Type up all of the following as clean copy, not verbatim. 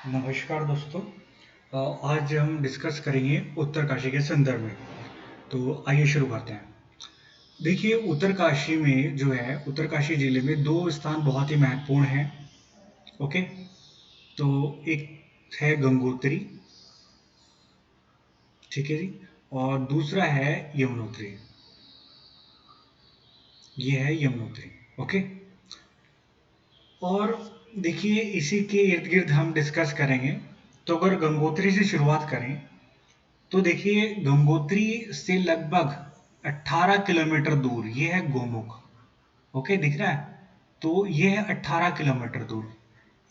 नमस्कार दोस्तों। आज हम डिस्कस करेंगे उत्तरकाशी के संदर्भ में। तो आइए शुरू करते हैं। देखिए, उत्तरकाशी में जो है, उत्तरकाशी जिले में दो स्थान बहुत ही महत्वपूर्ण हैं। ओके, तो एक है गंगोत्री, ठीक है जी, और दूसरा है यमुनोत्री। ये है यमुनोत्री। ओके, और देखिए इसी के इर्द गिर्द हम डिस्कस करेंगे। तो अगर गंगोत्री से शुरुआत करें तो देखिए, गंगोत्री से लगभग 18 किलोमीटर दूर ये है गोमुख। ओके, दिख रहा है? तो ये है 18 किलोमीटर दूर।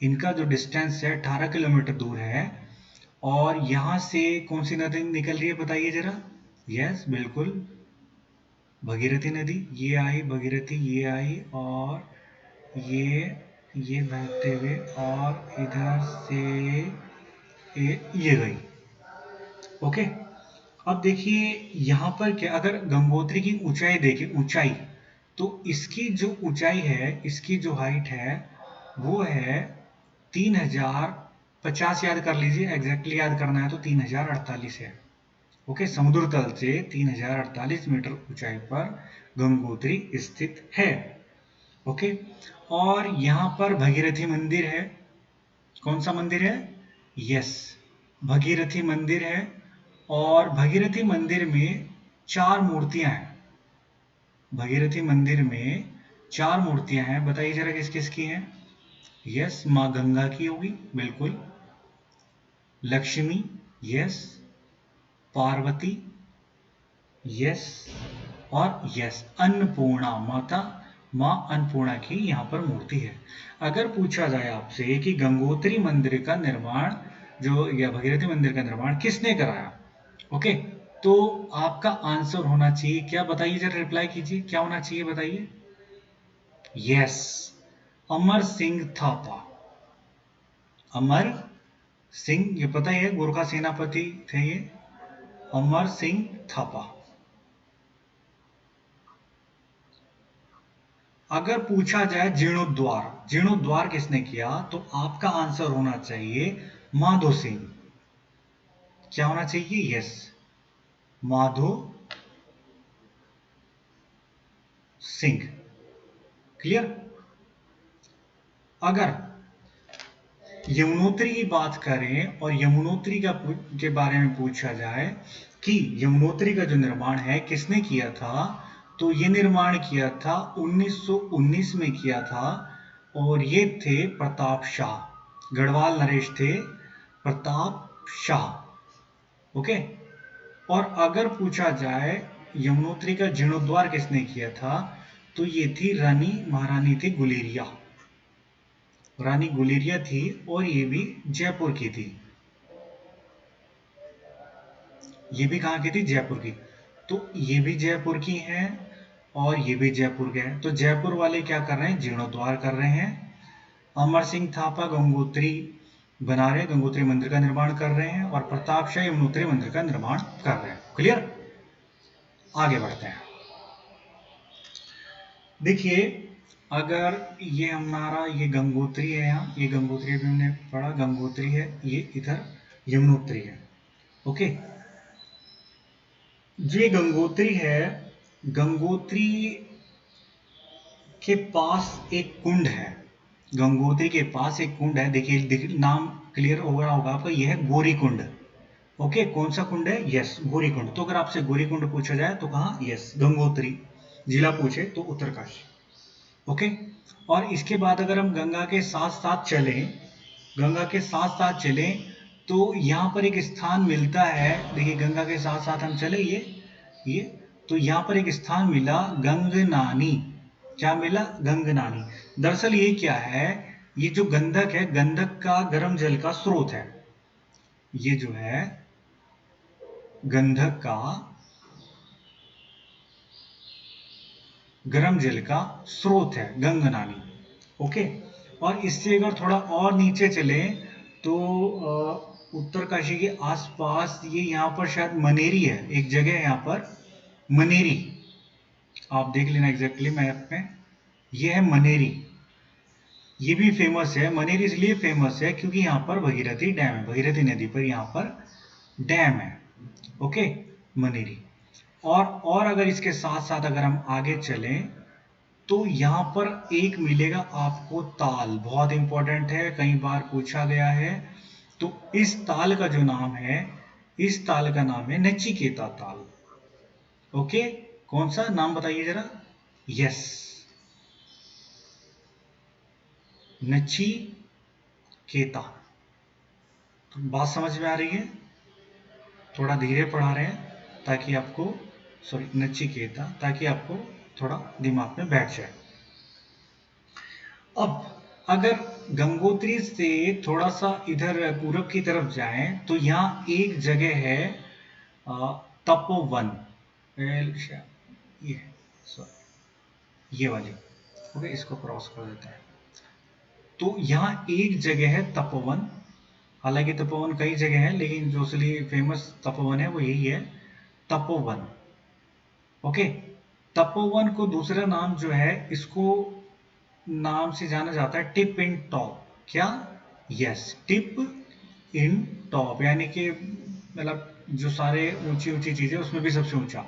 इनका जो डिस्टेंस है 18 किलोमीटर दूर है। और यहां से कौन सी नदी निकल रही है बताइए जरा। यस, बिल्कुल, भगीरथी नदी। ये आई भगीरथी, ये आई, और ये बहते हुए और इधर से ये गई। ओके, अब देखिए यहाँ पर क्या, अगर गंगोत्री की ऊंचाई देखें, ऊंचाई, तो इसकी जो ऊंचाई है, इसकी जो हाइट है वो है 3050। याद कर लीजिए, एग्जैक्टली याद करना है तो 3048 है। ओके, समुद्र तल से 3048 मीटर ऊंचाई पर गंगोत्री स्थित है। ओके, और यहाँ पर भगीरथी मंदिर है। कौन सा मंदिर है? यस, भगीरथी मंदिर है। और भगीरथी मंदिर में चार मूर्तियां हैं। भगीरथी मंदिर में चार मूर्तियां हैं, बताइए जरा किस किस की हैं। यस, माँ गंगा की होगी, बिल्कुल। लक्ष्मी, यस। पार्वती, यस। और यस, अन्नपूर्णा माता, माँ अन्नपूर्णा की यहाँ पर मूर्ति है। अगर पूछा जाए आपसे कि गंगोत्री मंदिर का निर्माण, जो या भगीरथी मंदिर का निर्माण किसने कराया, ओके, तो आपका आंसर होना चाहिए क्या, बताइए जरा, रिप्लाई कीजिए, क्या होना चाहिए बताइए। यस, अमर सिंह थापा। अमर सिंह, ये पता ही है, गोरखा सेनापति थे ये, अमर सिंह थापा। अगर पूछा जाए जीर्णोद्वार, जीर्णोद्वार किसने किया, तो आपका आंसर होना चाहिए माधो सिंह। क्या होना चाहिए? यस, माधो सिंह। क्लियर? अगर यमुनोत्री की बात करें और यमुनोत्री के बारे में पूछा जाए कि यमुनोत्री का जो निर्माण है किसने किया था, तो ये निर्माण किया था 1919 में किया था। और ये थे प्रताप शाह, गढ़वाल नरेश थे प्रताप शाह। ओके, और अगर पूछा जाए यमुनोत्री का जीर्णोद्वार किसने किया था, तो ये थी रानी, महारानी थी गुलेरिया। रानी गुलेरिया थी, और ये भी जयपुर की थी। ये भी कहाँ की थी? जयपुर की। तो ये भी जयपुर की हैं और ये भी जयपुर के हैं। तो जयपुर वाले क्या कर रहे हैं? जीर्णोद्वार कर रहे हैं। अमर सिंह थापा गंगोत्री बना रहे, गंगोत्री मंदिर का निर्माण कर रहे हैं, और प्रताप शाह यमुनोत्री मंदिर का निर्माण कर रहे हैं। क्लियर? आगे बढ़ते हैं। देखिए, अगर ये हमारा, ये गंगोत्री है, यहाँ ये गंगोत्री भी हमने पढ़ा, गंगोत्री है, ये इधर यमुनोत्री है। ओके, ये गंगोत्री है। गंगोत्री के पास एक कुंड है। गंगोत्री के पास एक कुंड है, देखिए नाम क्लियर हो रहा होगा आपको, यह है गौरी कुंड। ओके, कौन सा कुंड है? यस, गौरी कुंड। तो अगर आपसे गौरी कुंड पूछा जाए तो कहाँ? यस, गंगोत्री। जिला पूछे तो उत्तरकाशी। ओके, और इसके बाद अगर हम गंगा के साथ साथ चलें, गंगा के साथ साथ चलें, तो यहाँ पर एक स्थान मिलता है। देखिए, गंगा के साथ साथ हम चले, ये तो यहाँ पर एक स्थान मिला, गंगनानी। क्या मिला? गंगनानी। दरअसल ये क्या है, ये जो गंधक है, गंधक का गर्म जल का स्रोत है। ये जो है गंधक का गर्म जल का स्रोत है, गंगनानी। ओके, और इससे अगर थोड़ा और नीचे चले तो उत्तरकाशी के आसपास, ये यहाँ पर शायद मनेरी है, एक जगह है यहाँ पर मनेरी। आप देख लेना एग्जैक्टली मैप में, ये है मनेरी। ये भी फेमस है, मनेरी इसलिए फेमस है क्योंकि यहाँ पर भगीरथी डैम है, भगीरथी नदी पर यहाँ पर डैम है। ओके, मनेरी। और अगर इसके साथ साथ अगर हम आगे चलें तो यहाँ पर एक मिलेगा आपको ताल, बहुत इंपॉर्टेंट है, कई बार पूछा गया है। तो इस ताल का जो नाम है, इस ताल का नाम है नचिकेता ताल। ओके, कौन सा नाम बताइए जरा। यस, नचिकेता। तो बात समझ में आ रही है, थोड़ा धीरे पढ़ा रहे हैं ताकि आपको, सॉरी नचिकेता, ताकि आपको थोड़ा दिमाग में बैठ जाए। अब अगर गंगोत्री से थोड़ा सा इधर पूरब की तरफ जाएं तो यहाँ एक जगह है तपोवन, ये सॉरी ये वाली। ओके, इसको क्रॉस कर देते हैं। तो यहाँ एक जगह है तपोवन, हालांकि तपोवन कई जगह है लेकिन जो इसलिए फेमस तपोवन है वो यही है, तपोवन। ओके, तपोवन को दूसरा नाम जो है, इसको नाम से जाना जाता है टिप इन टॉप। क्या? यस, टिप इन टॉप, यानी कि मतलब जो सारे ऊंची ऊंची चीजें उसमें भी सबसे ऊंचा।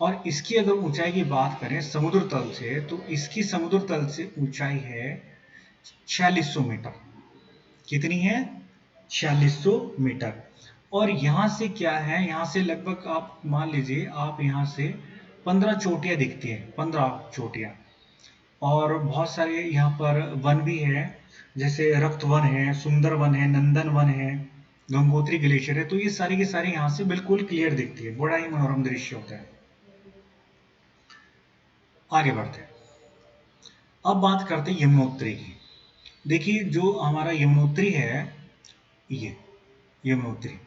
और इसकी अगर ऊंचाई की बात करें समुद्र तल से, तो इसकी समुद्र तल से ऊंचाई है 4600 मीटर। कितनी है? 4600 मीटर। और यहाँ से क्या है, यहाँ से लगभग आप मान लीजिए आप यहाँ से 15 चोटियाँ दिखती हैं, 15 चोटियाँ। और बहुत सारे यहाँ पर वन भी है, जैसे रक्त वन है, सुंदर वन है, नंदन वन है, गंगोत्री ग्लेशियर है। तो ये सारी की सारी यहाँ से बिल्कुल क्लियर दिखती है, बड़ा ही मनोरम दृश्य होता है। आगे बढ़ते हैं, अब बात करते हैं यमुनोत्री की। देखिए जो हमारा यमुनोत्री है, ये यमुनोत्री,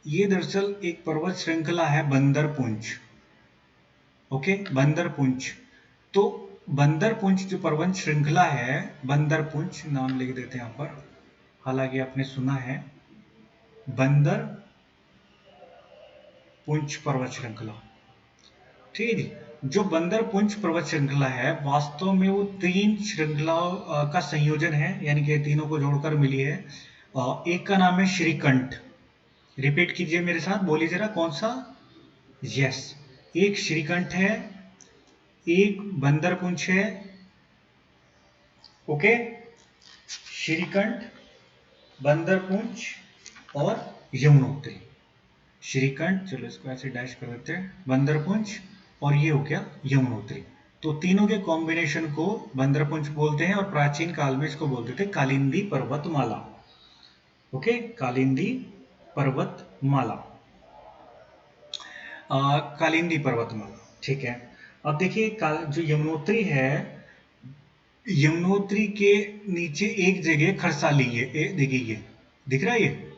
ये दरअसल एक पर्वत श्रृंखला है, बंदरपुंज। ओके, बंदरपुंज। तो बंदरपुंज जो पर्वत श्रृंखला है, बंदरपुंज नाम लिख देते हैं यहाँ पर, हालांकि आपने सुना है बंदरपुंज पर्वत श्रृंखला। ठीक है जी। जो बंदरपुंज पर्वत श्रृंखला है वास्तव में वो तीन श्रृंखलाओं का संयोजन है, यानी कि तीनों को जोड़कर मिली है। एक का नाम है श्रीकंठ, रिपीट कीजिए मेरे साथ, बोलिए जरा कौन सा। यस, एक श्रीकंठ है, एक बंदरपुंज है। ओके, श्रीकंठ, बंदरपुंज और यमुनोत्री। श्रीकंठ, चलो इसको ऐसे डैश कर देते हैं, बंदरपुंज और ये हो गया यमुनोत्री। तो तीनों के कॉम्बिनेशन को बंदरपुंज बोलते हैं और प्राचीन काल में इसको बोलते थे कालिंदी पर्वतमाला। ओके, कालिंदी पर्वतमाला, कालिंदी पर्वतमाला। ठीक है, अब देखिए जो यमुनोत्री है, यमुनोत्री के नीचे एक जगह खरसाली है, देखिए ये दिख रहा है, ये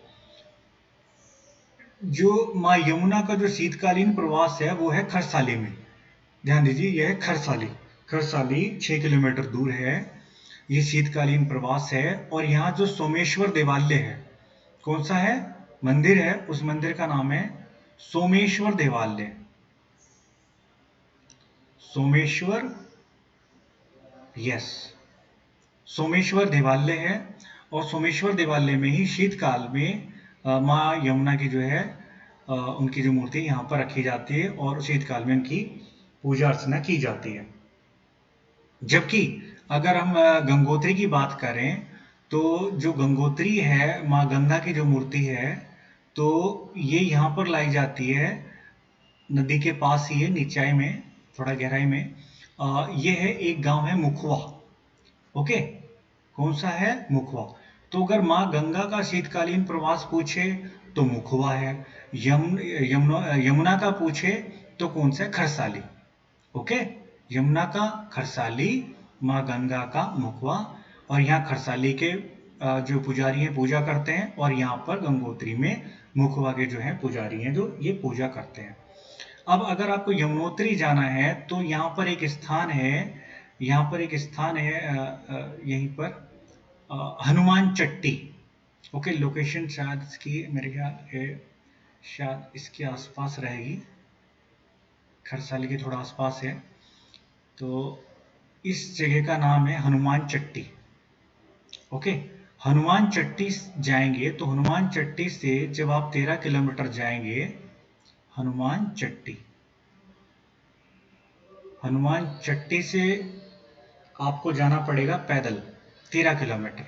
जो माँ यमुना का जो शीतकालीन प्रवास है वो है खरसाली में। ध्यान दीजिए, यह है खरसाली। खरसाली 6 किलोमीटर दूर है, ये शीतकालीन प्रवास है। और यहाँ जो सोमेश्वर देवालय है, कौन सा है मंदिर है, उस मंदिर का नाम है सोमेश्वर देवालय। सोमेश्वर, यस, सोमेश्वर देवालय है। और सोमेश्वर देवालय में ही शीतकाल में माँ यमुना की जो है उनकी जो मूर्ति यहाँ पर रखी जाती है और शीतकाल में उनकी पूजा अर्चना की जाती है। जबकि अगर हम गंगोत्री की बात करें तो जो गंगोत्री है, माँ गंगा की जो मूर्ति है, तो ये यहाँ पर लाई जाती है, नदी के पास ही है, नीचाई में, थोड़ा गहराई में। ये है, एक गांव है मुखवा। ओके, कौन सा है? मुखवा। तो अगर माँ गंगा का शीतकालीन प्रवास पूछे तो मुखवा है, यमुना का पूछे तो कौन सा है? खरसाली। ओके, यमुना का खरसाली, माँ गंगा का मुखवा। और यहाँ खरसाली के जो पुजारी हैं पूजा करते हैं, और यहाँ पर गंगोत्री में मुखवा के जो है पुजारी हैं जो ये पूजा करते हैं। अब अगर आपको यमुनोत्री जाना है तो यहाँ पर एक स्थान है, यहाँ पर एक स्थान है यहीं पर हनुमान चट्टी। ओके, लोकेशन शायद इसकी मेरे ख्याल है शायद इसके आसपास रहेगी, खरसाली के थोड़ा आसपास है। तो इस जगह का नाम है हनुमान चट्टी। ओके, हनुमान चट्टी जाएंगे तो हनुमान चट्टी से जब आप 13 किलोमीटर जाएंगे, हनुमान चट्टी, हनुमान चट्टी से आपको जाना पड़ेगा पैदल 13 किलोमीटर।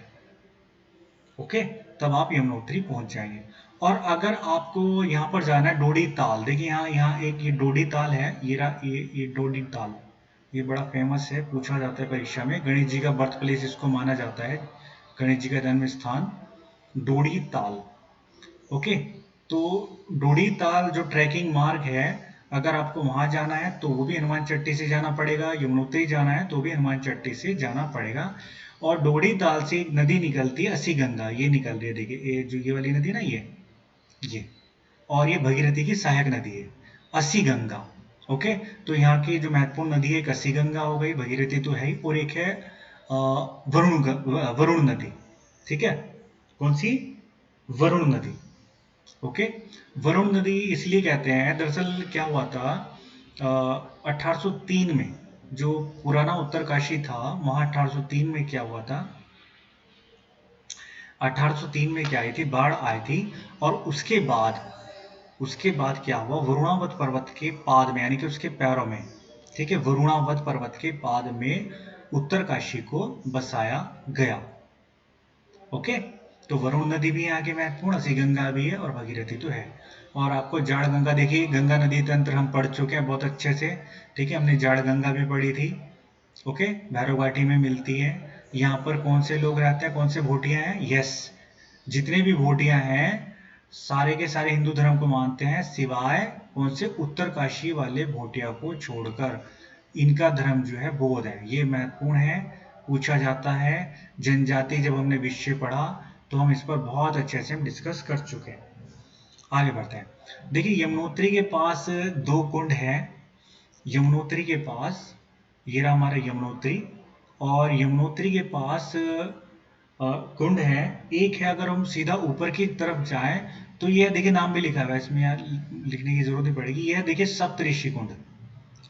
ओके, तब आप यमुनोत्री पहुंच जाएंगे। और अगर आपको यहाँ पर जाना है डोडी ताल, देखिए यहाँ यहाँ एक ये डोडी ताल है, ये डोडी ताल, ये बड़ा फेमस है, पूछा जाता है परीक्षा में। गणेश जी का बर्थ प्लेस इसको माना जाता है, गणेश जी का जन्म स्थान डोडी ताल। ओके, तो डोडी ताल जो ट्रैकिंग मार्ग है, अगर आपको वहां जाना है तो वो भी हनुमान चट्टी से जाना पड़ेगा, यमुनोत्री जाना है तो भी हनुमान चट्टी से जाना पड़ेगा। और डोडी ताल से एक नदी निकलती है अस्सी गंगा, ये निकल रही है, देखिए ये जो ये वाली नदी ना, ये और ये भगीरथी की सहायक नदी है अस्सी गंगा। ओके, तो यहाँ की जो महत्वपूर्ण नदी है, एक अस्सी गंगा हो गई, भगीरथी तो है ही, और एक है वरुण नदी। ठीक है, कौन सी? वरुण नदी। ओके, वरुण नदी इसलिए कहते हैं, दरअसल क्या हुआ था 1803 में, जो पुराना उत्तरकाशी था वहां 1803 में क्या हुआ था, 1803 में क्या आई थी, बाढ़ आई थी। और उसके बाद क्या हुआ, वरुणावत पर्वत के पाद में, यानी कि उसके पैरों में, ठीक है, वरुणावत पर्वत के पाद में उत्तरकाशी को बसाया गया। ओके, तो वरुण नदी भी यहाँ की महत्वपूर्ण, अस्सी गंगा भी है और भगीरथी तो है। और आपको जाड़ गंगा, देखिए गंगा नदी तंत्र हम पढ़ चुके हैं बहुत अच्छे से। ठीक है, हमने जाड़ गंगा भी पढ़ी थी। ओके, भैरव घाटी में मिलती है। यहाँ पर कौन से लोग रहते हैं, कौन से भोटियां हैं? यस, जितने भी भोटियां हैं सारे के सारे हिंदू धर्म को मानते हैं, सिवाय कौन से, उत्तरकाशी वाले भोटिया को छोड़कर। इनका धर्म जो है बौद्ध है, ये महत्वपूर्ण है, पूछा जाता है। जनजाति जब हमने विषय पढ़ा तो हम इस पर बहुत अच्छे से हम डिस्कस कर चुके हैं। आगे बढ़ते हैं। देखिए यमुनोत्री के पास दो कुंड है, यमुनोत्री के पास, ये रहा हमारा यमुनोत्री, और यमुनोत्री के पास कुंड है। एक है, अगर हम सीधा ऊपर की तरफ जाएं तो ये देखिए नाम भी लिखा हुआ है इसमें, यार लिखने की जरूरत नहीं पड़ेगी, यह देखिए सप्तऋषि कुंड।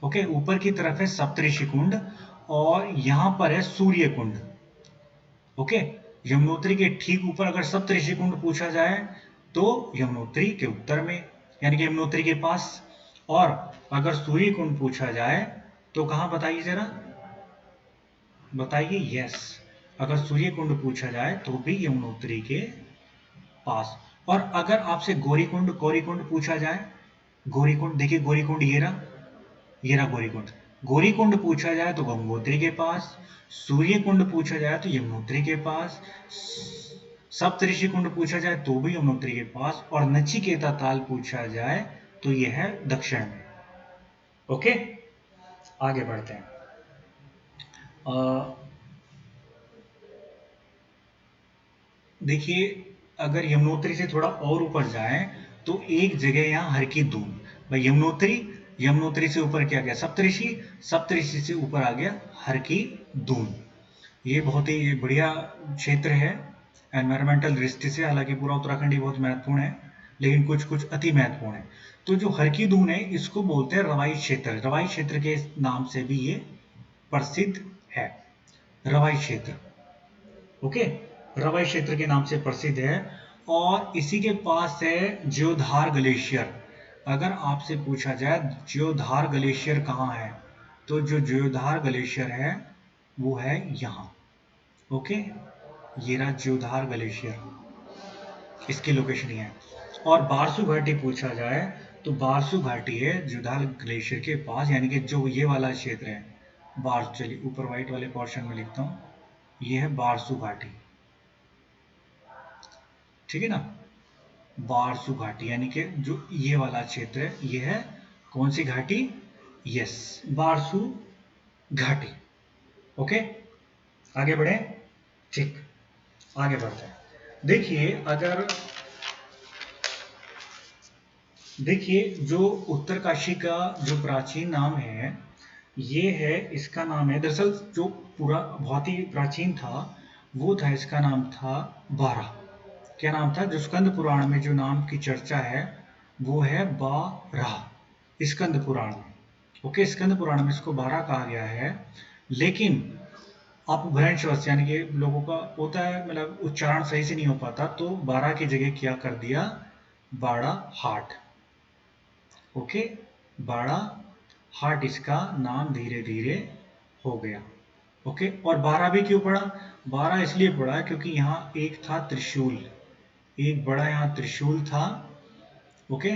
ओके, ऊपर की तरफ है सप्तऋषि कुंड और यहां पर है सूर्य कुंड। ओके, यमुनोत्री के ठीक ऊपर अगर सप्तऋषि कुंड पूछा जाए तो यमुनोत्री के उत्तर में, यानी कि यमुनोत्री के पास। और अगर सूर्य कुंड पूछा जाए तो कहां, बताइए जरा, बताइए। यस, अगर सूर्य कुंड पूछा जाए तो भी यमुनोत्री के पास। और अगर आपसे गौरीकुंड गौरीकुंड पूछा जाए, गौरीकुंड, देखिए गौरीकुंड ये रहा गौरीकुंड, गौरीकुंड पूछा जाए तो गंगोत्री के पास, सूर्य कुंड पूछा जाए तो यमुनोत्री के पास, सप्तऋषि कुंड पूछा जाए तो भी यमुनोत्री के पास, और नचिकेता ताल पूछा जाए तो यह है दक्षिण में। ओके, आगे बढ़ते हैं। देखिए अगर यमुनोत्री से थोड़ा और ऊपर जाए तो एक जगह यहाँ हर की दून, भाई यमुनोत्री, यमुनोत्री से ऊपर क्या गया, सप्तऋषि, सप्तऋषि से ऊपर आ गया हर की दून। ये बहुत ही बढ़िया क्षेत्र है एनवायरमेंटल दृष्टि से, हालांकि पूरा उत्तराखंड ही बहुत महत्वपूर्ण है, लेकिन कुछ कुछ अति महत्वपूर्ण है। तो जो हर की दून है इसको बोलते हैं रवाई क्षेत्र, रवाई क्षेत्र के नाम से भी ये प्रसिद्ध है, रवाई क्षेत्र। ओके, रवाई क्षेत्र के नाम से प्रसिद्ध है। और इसी के पास है ज्योधार ग्लेशियर। अगर आपसे पूछा जाए ज्योधार ग्लेशियर कहाँ है, तो जो ज्योधार ग्लेशियर है वो है यहाँ। ओके, ये रहा ज्योधार ग्लेशियर, इसकी लोकेशन ही है। और बारसू घाटी पूछा जाए तो बारसू घाटी है ज्योधार ग्लेशियर के पास, यानी कि जो ये वाला क्षेत्र है बारसू, चलिए ऊपर व्हाइट वाले पोर्शन में लिखता हूँ, ये है बारसू घाटी। ठीक है ना, बारसू घाटी, यानी कि जो ये वाला क्षेत्र है ये है कौन सी घाटी, यस, बारसू घाटी। ओके, आगे बढ़े, ठीक, आगे बढ़ते हैं। देखिए अगर, देखिए जो उत्तरकाशी का जो प्राचीन नाम है ये है, इसका नाम है, दरअसल जो पूरा बहुत ही प्राचीन था वो था, इसका नाम था बारह। क्या नाम था, जो स्कंद पुराण में जो नाम की चर्चा है वो है बारह, स्कंद पुराण में। ओके, स्कंद पुराण में इसको बारह कहा गया है। लेकिन अपभ्रंशवश यानी कि लोगों का होता है मतलब उच्चारण सही से नहीं हो पाता, तो 12 की जगह क्या कर दिया, बाड़ा हाट। ओके, बाड़ा हाट इसका नाम धीरे धीरे हो गया। ओके, और 12 भी क्यों पड़ा, 12 इसलिए पड़ा क्योंकि यहाँ एक था त्रिशूल, एक बड़ा यहाँ त्रिशूल था। ओके,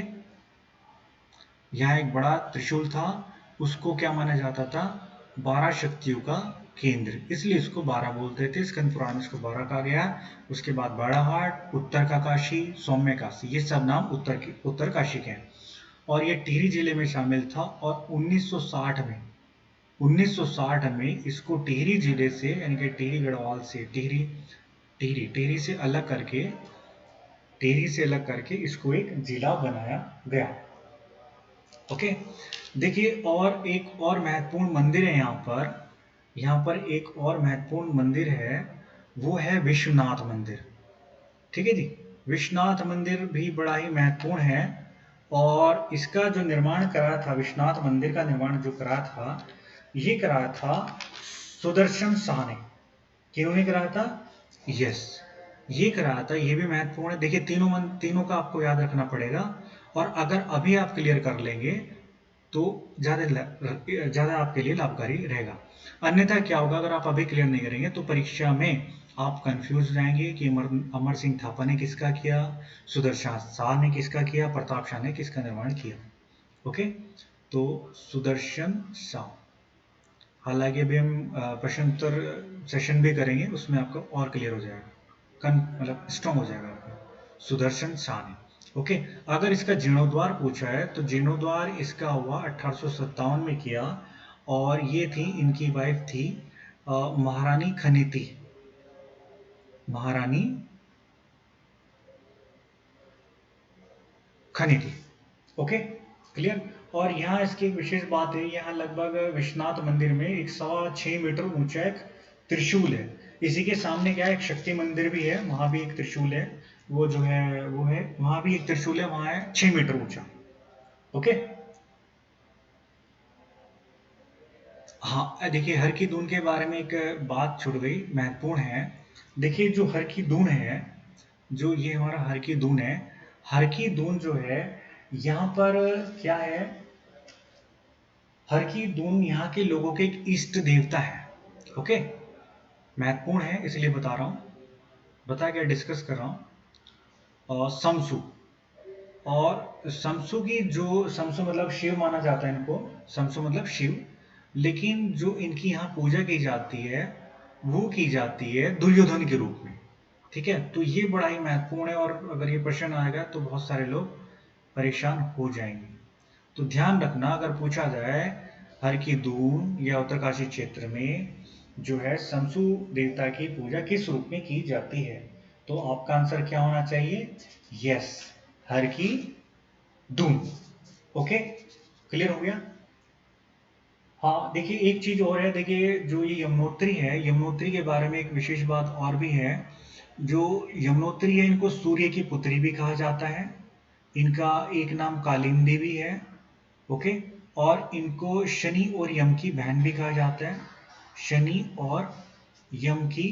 यहाँ एक बड़ा त्रिशूल था, उसको क्या माना जाता था, 12 शक्तियों का केंद्र, इसलिए इसको 12 बोलते थे। स्कंद पुराण में इसको 12 कहा गया। उसके बाद बाड़ाहाट, उत्तर का काशी, सौम्य काशी, ये सब नाम उत्तर काशी के हैं, और ये टिहरी जिले में शामिल था। और 1960 में इसको टिहरी जिले से यानी कि टिहरी गढ़वाल से टिहरी से अलग करके इसको एक जिला बनाया गया। ओके, देखिए, और एक और महत्वपूर्ण मंदिर है यहाँ पर एक और महत्वपूर्ण मंदिर है, वो है विश्वनाथ मंदिर। ठीक है जी, विश्वनाथ मंदिर भी बड़ा ही महत्वपूर्ण है, और इसका जो निर्माण करा था, विश्वनाथ मंदिर का निर्माण जो करा था, ये करा था सुदर्शन शाह ने। किन्होंने कराया था, यस, ये कराया था। ये भी महत्वपूर्ण है। देखिए, तीनों का आपको याद रखना पड़ेगा, और अगर अभी आप क्लियर कर लेंगे तो ज्यादा आपके लिए लाभकारी रहेगा। अन्यथा क्या होगा, अगर आप अभी क्लियर नहीं करेंगे तो परीक्षा में आप कंफ्यूज रहेंगे कि अमर सिंह थापा ने किसका किया, सुदर्शन शाह ने किसका किया, प्रताप शाह ने किसका निर्माण किया। ओके, तो सुदर्शन शाह। हालांकि अभी हम प्रश्नोत्तर सेशन भी करेंगे, उसमें आपको और क्लियर हो जाएगा, मतलब स्ट्रॉन्ग हो जाएगा आपका, सुदर्शन शाह ने। ओके, अगर इसका जीर्णोद्वार पूछा है तो जीर्णोद्वार इसका हुआ 1857 में किया, और ये थी, इनकी वाइफ थी महारानी खनीति, महारानी खनीति। Okay, clear. और यहाँ इसकी एक विशेष बात है, यहाँ लगभग विश्वनाथ मंदिर में 6.25 मीटर ऊंचा एक त्रिशूल है। इसी के सामने क्या है, एक शक्ति मंदिर भी है, वहां भी एक त्रिशूल है, वो जो है वो है, वहां भी एक त्रिशूल है, वहां है 6 मीटर ऊंचा। ओके, हाँ, देखिए, हर की दून के बारे में एक बात छूट गई, महत्वपूर्ण है। देखिए, जो हर की दून है, जो ये हमारा हर की दून है, हर की दून जो है, यहाँ पर क्या है, हर की दून यहाँ के लोगों के एक इष्ट देवता है। ओके, महत्वपूर्ण है इसलिए बता रहा हूँ, बता क्या डिस्कस कर रहा हूँ। और समसु, और समसु की जो, समसु मतलब शिव माना जाता है इनको, समसु मतलब शिव, लेकिन जो इनकी यहाँ पूजा की जाती है, वो की जाती है दुर्योधन के रूप में। ठीक है, तो ये बड़ा ही महत्वपूर्ण है, और अगर ये प्रश्न आएगा तो बहुत सारे लोग परेशान हो जाएंगे। तो ध्यान रखना, अगर पूछा जाए हर की दून या उत्तरकाशी क्षेत्र में जो है समसु देवता की पूजा किस रूप में की जाती है, तो आपका आंसर क्या होना चाहिए, यस, हर की दून। ओके, क्लियर हो गया। हाँ, देखिए, एक चीज और है, देखिए, जो ये यमुनोत्री है, यमुनोत्री के बारे में एक विशेष बात और भी है। जो यमुनोत्री है, इनको सूर्य की पुत्री भी कहा जाता है, इनका एक नाम कालिंदी भी है। ओके, और इनको शनि और यम की बहन भी कहा जाता है, शनि और यम की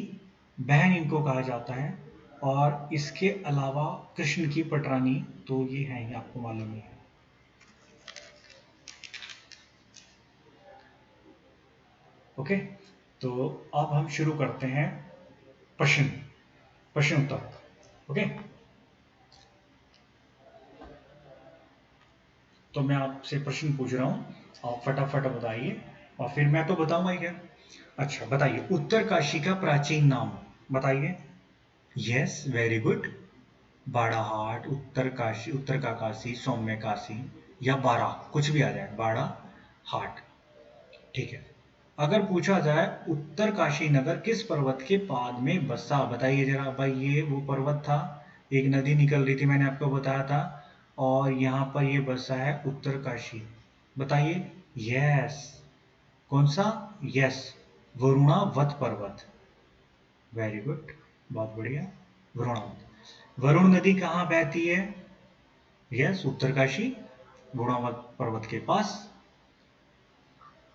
बहन इनको कहा जाता है। और इसके अलावा कृष्ण की पटरानी, तो ये है, आपको मालूम ही है। ओके, तो अब हम शुरू करते हैं प्रश्न प्रश्न उत्तर। ओके, तो मैं आपसे प्रश्न पूछ रहा हूं, आप फटाफट बताइए, और फिर मैं तो बताऊंगा ही क्या। अच्छा, बताइए, उत्तरकाशी का प्राचीन नाम बताइए। Yes, very good. Barahat, Uttarkashi, उत्तर का काशी, सौम्य काशी, या बाड़ा, कुछ भी आ जाए, बाड़ा हाट। ठीक है, अगर पूछा जाए उत्तर काशी नगर किस पर्वत के पाद में बसा, बताइए जरा भाई। ये वो पर्वत था, एक नदी निकल रही थी, मैंने आपको बताया था, और यहाँ पर ये बसा है उत्तर काशी। बताइए। यस, कौन सा, यस, वरुणावत पर्वत। वेरी गुड, बहुत बढ़िया, वरुणावत। वरुण नदी कहाँ बहती है, यस, उत्तरकाशी, वरुणावत पर्वत के पास।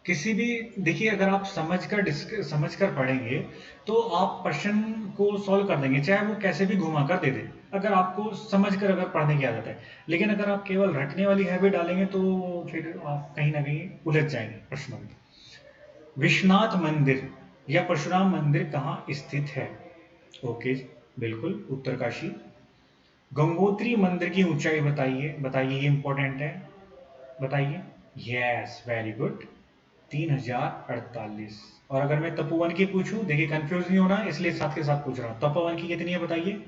किसी भी, देखिए अगर आप समझकर पढ़ेंगे तो आप प्रश्न को सॉल्व कर देंगे, चाहे वो कैसे भी घुमा कर दे दे, अगर आपको समझकर अगर पढ़ने की आदत है। लेकिन अगर आप केवल रटने वाली हैबिट डालेंगे तो फिर आप कहीं ना कहीं उलझ जाएंगे प्रश्नों में। विश्वनाथ मंदिर या परशुराम मंदिर कहाँ स्थित है? ओके, बिल्कुल उत्तरकाशी। गंगोत्री मंदिर की ऊंचाई बताइए, बताइए, ये इंपॉर्टेंट है, बताइए। Yes, very good, 3048। और अगर मैं तपोवन की पूछूं, देखिए कंफ्यूज नहीं होना इसलिए साथ के साथ पूछ रहा हूं, तपोवन की कितनी है बताइए।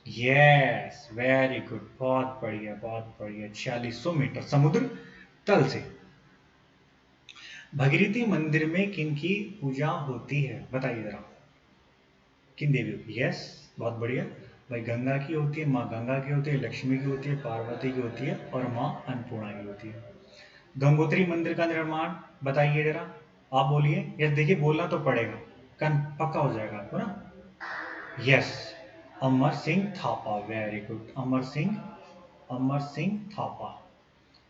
यस, वेरी गुड, बहुत बढ़िया, बहुत बढ़िया, 4600 मीटर समुद्र तल से। भगीरथी मंदिर में किन की पूजा होती है बताइए जरा, किन देवियों की? यस, बहुत बढ़िया भाई, गंगा की होती है, माँ गंगा की होती है, लक्ष्मी की होती है, पार्वती की होती है और माँ अन्नपूर्णा की होती है। गंगोत्री मंदिर का निर्माण बताइए जरा, आप बोलिए। यस, देखिए बोलना तो पड़ेगा, कन पक्का हो जाएगा आपको ना। Yes, Amar Singh Thapa, very good, Amar Singh Thapa.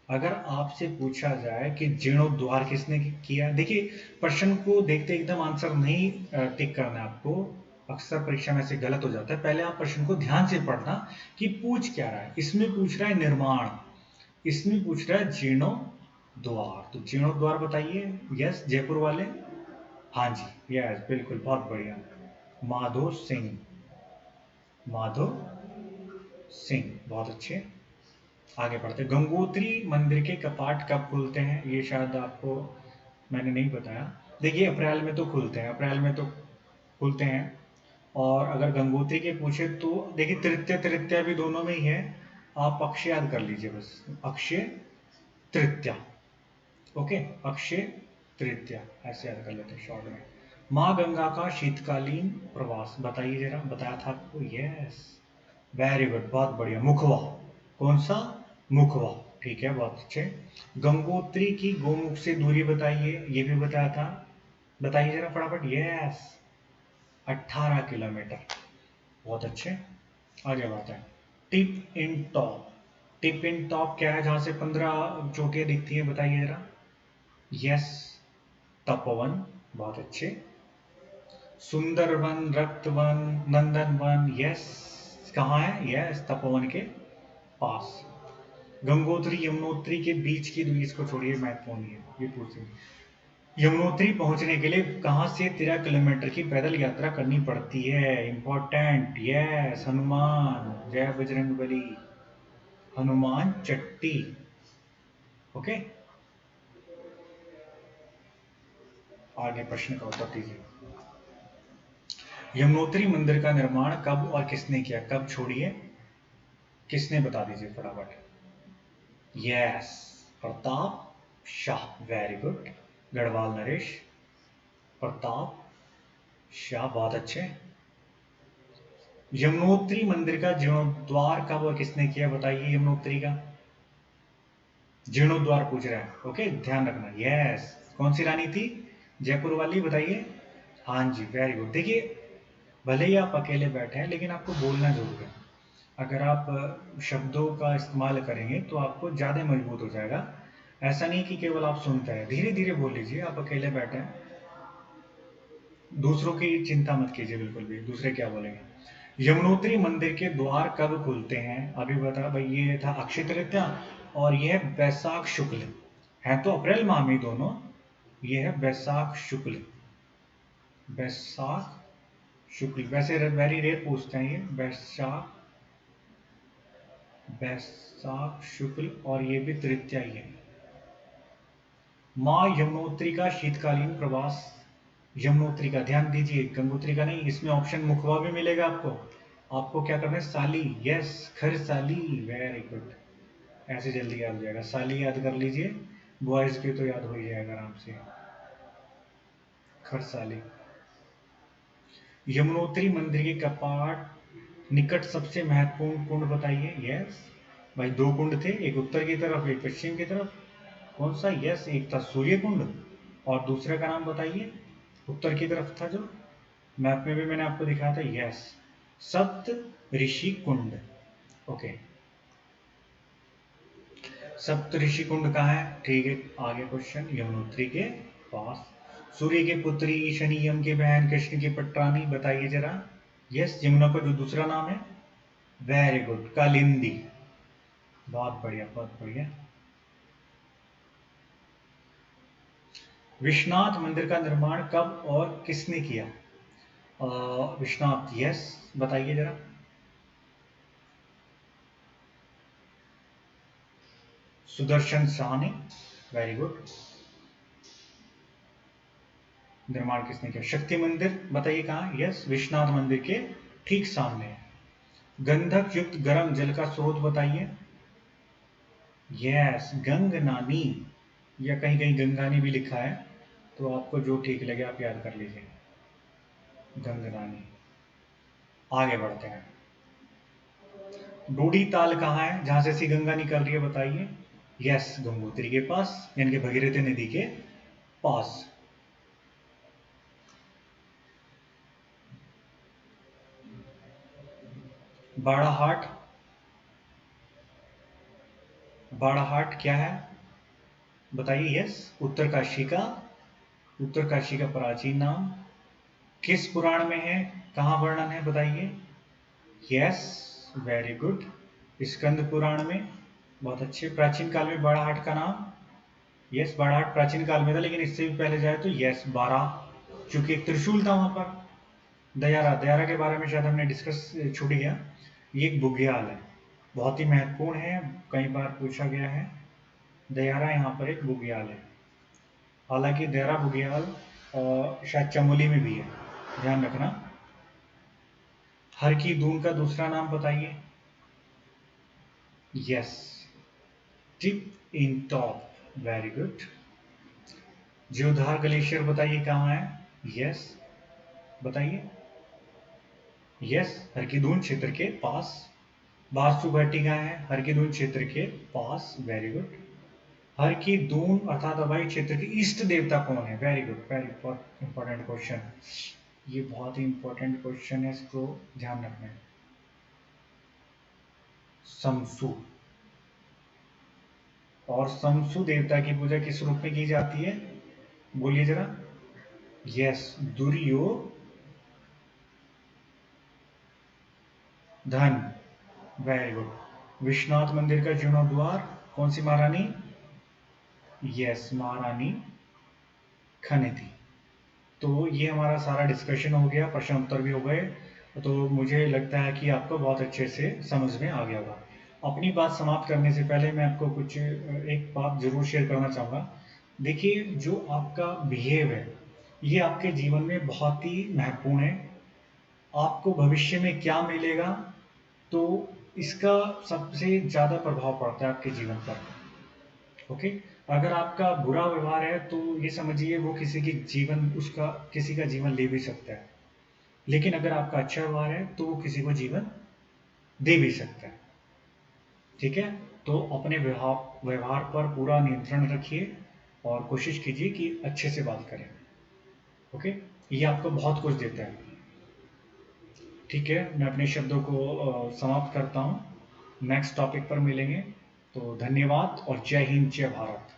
अगर आपसे पूछा जाए कि जीर्णोद्वार किसने किया, देखिए प्रश्न को देखते एकदम आंसर नहीं टिक करना है आपको, अक्सर परीक्षा में से गलत हो जाता है। पहले आप प्रश्न को ध्यान से पढ़ना कि पूछ क्या रहा है। इसमें पूछ रहा है निर्माण, इसमें पूछ रहा है जीर्णोद्वार, तो जीर्णोद्वार बताइए। यस, जयपुर वाले, हाँ जी, यस बिल्कुल, बहुत बढ़िया, माधो सिंह, माधो सिंह, बहुत अच्छे। आगे बढ़ते, गंगोत्री मंदिर के कपाट कब खुलते हैं? ये शायद आपको मैंने नहीं बताया। देखिए अप्रैल में तो खुलते हैं, अप्रैल में तो खुलते हैं। और अगर गंगोत्री के पूछे तो देखिए तृतीया तृतीया भी दोनों में ही है, आप अक्षय याद कर लीजिए बस, अक्षय तृतीया। ओके, अक्षय तृतीया ऐसे याद कर लेते हैं शॉर्ट में। माँ गंगा का शीतकालीन प्रवास बताइए जरा, बताया था आपको। यस, वेरी गुड, बहुत बढ़िया, मुखवा, कौन सा? मुखवा, ठीक है, बहुत अच्छे। गंगोत्री की गोमुख से दूरी बताइए, ये भी बताया था, बताइए जरा फटाफट। यस, 18 किलोमीटर, बहुत अच्छे। आगे बढ़ते हैं, टिप इन टॉप, टिप इन टॉप क्या है जहां से 15 चोटियां दिखती है बताइए जरा। यस, तपोवन, बहुत अच्छे। सुंदरवन, रक्तवन, नंदनवन, यस, कहाँ है? यस, तपोवन के पास। गंगोत्री यमुनोत्री के बीच की दूरी, इसको छोड़िए, महत्वपूर्ण है, ये पूछिए। यमुनोत्री पहुंचने के लिए कहां से 13 किलोमीटर की पैदल यात्रा करनी पड़ती है? इंपॉर्टेंट, यस, हनुमान, जय बजरंग बली, हनुमान चट्टी। ओके, आगे प्रश्न का उत्तर दीजिए। यमुनोत्री मंदिर का निर्माण कब और किसने किया? कब छोड़िए, किसने, बता दीजिए फटाफट। Yes, Pratap Shah, very good, Garhwal Naresh, Pratap Shah, बहुत अच्छे। यमुनोत्री मंदिर का जीर्णोद्वार कब और किसने किया बताइए? यमुनोत्री का जीर्णोद्वार पूछ रहा है, ओके, ध्यान रखना। यस, कौन सी रानी थी? जयपुर वाली, बताइए। हाँ जी, वेरी गुड। देखिए भले ही आप अकेले बैठे हैं लेकिन आपको बोलना जरूर है। अगर आप शब्दों का इस्तेमाल करेंगे तो आपको ज़्यादा मजबूत हो जाएगा। ऐसा नहीं कि केवल आप सुनते हैं, धीरे धीरे बोल लीजिए। आप अकेले बैठे हैं, दूसरों की चिंता मत कीजिए बिल्कुल भी, दूसरे क्या बोलेंगे। यमुनोत्री मंदिर के द्वार कब खुलते हैं? अभी बता भाई, ये था अक्षय तृतीया और ये है बैसाख शुक्ल, है तो अप्रैल माह में दोनों। ये है बैसाख शुक्ल, बैसाख शुक्ल, वैसे वेरी रेयर पूछते हैं ये, बैसाख, बैसाख शुक्ल, और ये भी तृतीया ही है। माँ यमुनोत्री का शीतकालीन प्रवास, यमुनोत्री का ध्यान दीजिए, गंगोत्री का नहीं, इसमें ऑप्शन मुखवा भी मिलेगा आपको। आपको क्या करना है? साली, यस, खर साली, वेरी गुड, ऐसे जल्दी याद हो जाएगा, साली याद कर लीजिए, बॉयज की तो याद हो ही जाएगा आराम से, खर साली। यमुनोत्री मंदिर के कपाट निकट सबसे महत्वपूर्ण कुंड बताइए। यस भाई, दो कुंड थे, एक उत्तर की तरफ एक पश्चिम की तरफ, कौन सा? यस, एक था सूर्य कुंड और दूसरे का नाम बताइए, उत्तर की तरफ था जो मैप में भी मैंने आपको दिखाया था। यस, सप्त ऋषि कुंड। ओके, सप्तऋषि कुंड कहाँ है? ठीक है, आगे क्वेश्चन, यमुनोत्री के पास। सूर्य की पुत्री शनि, यम की बहन, कृष्ण की पटरानी, बताइए जरा। यस, यमुना का जो दूसरा नाम है। Very good, Kalindi. बहुत बढ़िया, बहुत बढ़िया। विश्वनाथ मंदिर का निर्माण कब और किसने किया? विश्वनाथ, यस, बताइए जरा। सुदर्शन शाह ने। Very good. निर्माण किसने किया? शक्ति मंदिर, बताइए कहाँ? यस, विश्वनाथ मंदिर के ठीक सामने है। गंधक युक्त गर्म जल का स्रोत बताइए। यस, गंगनानी, या कहीं कहीं गंगानी भी लिखा है, तो आपको जो ठीक लगे आप याद कर लीजिए। गंगनानी। आगे बढ़ते हैं। डोडी ताल कहाँ है जहां से सी गंगा निकल रही है, बताइए। यस, गंगोत्री के पास, यानी कि भगीरथी नदी के पास। बाड़ाहाट। बाड़ाहाट क्या है, बताइए। यस, उत्तरकाशी का प्राचीन नाम। किस पुराण में है, कहाँ वर्णन है, बताइए। Yes, very good, Skanda Purana में। बहुत अच्छे। प्राचीन काल में बाड़ाहाट का नाम। यस, बाड़ाहाट प्राचीन काल में था, लेकिन इससे भी पहले जाए तो यस, बारा, चूंकि एक त्रिशूल था वहां पर। दयारा, दयारा के बारे में शायद हमने डिस्कस छूट गया। ये एक बुग्याल है, बहुत ही महत्वपूर्ण है, कई बार पूछा गया है। दयारा यहाँ पर एक बुग्याल है। हालांकि दयारा बुग्याल शायद चमोली में भी है, ध्यान रखना। हर की दून का दूसरा नाम बताइए। यस, टिप इन टॉप, वेरी गुड। जीवधार ग्लेशियर बताइए कहाँ है। यस, बताइए। यस, हरकीदून क्षेत्र के पास। बासु घाटी कहाँ है? हरकीदून क्षेत्र के पास, वेरी गुड। हरकीदून अर्थात अभाई क्षेत्र के इष्ट देवता कौन है? Very good, very important question. ये बहुत ही इंपॉर्टेंट क्वेश्चन है, इसको ध्यान रखना है। समसु। और समसु देवता की पूजा किस रूप में की जाती है, बोलिए जरा। यस, धन, वेरी गुड। विश्वनाथ मंदिर का जीर्णोद्वार कौन सी महारानी? यस, महारानी खने थी। तो ये हमारा सारा डिस्कशन हो गया, प्रश्न उत्तर भी हो गए। तो मुझे लगता है कि आपको बहुत अच्छे से समझ में आ गया होगा। अपनी बात समाप्त करने से पहले मैं आपको कुछ एक बात जरूर शेयर करना चाहूँगा। देखिए, जो आपका बिहेव है, ये आपके जीवन में बहुत ही महत्वपूर्ण है। आपको भविष्य में क्या मिलेगा, तो इसका सबसे ज़्यादा प्रभाव पड़ता है आपके जीवन पर। ओके, अगर आपका बुरा व्यवहार है तो ये समझिए वो किसी का जीवन ले भी सकता है। लेकिन अगर आपका अच्छा व्यवहार है तो वो किसी को जीवन दे भी सकता है। ठीक है, तो अपने व्यवहार पर पूरा नियंत्रण रखिए और कोशिश कीजिए कि अच्छे से बात करें। ओके, ये आपको बहुत कुछ देता है। ठीक है, मैं अपने शब्दों को समाप्त करता हूँ। नेक्स्ट टॉपिक पर मिलेंगे। तो धन्यवाद और जय हिंद, जय भारत।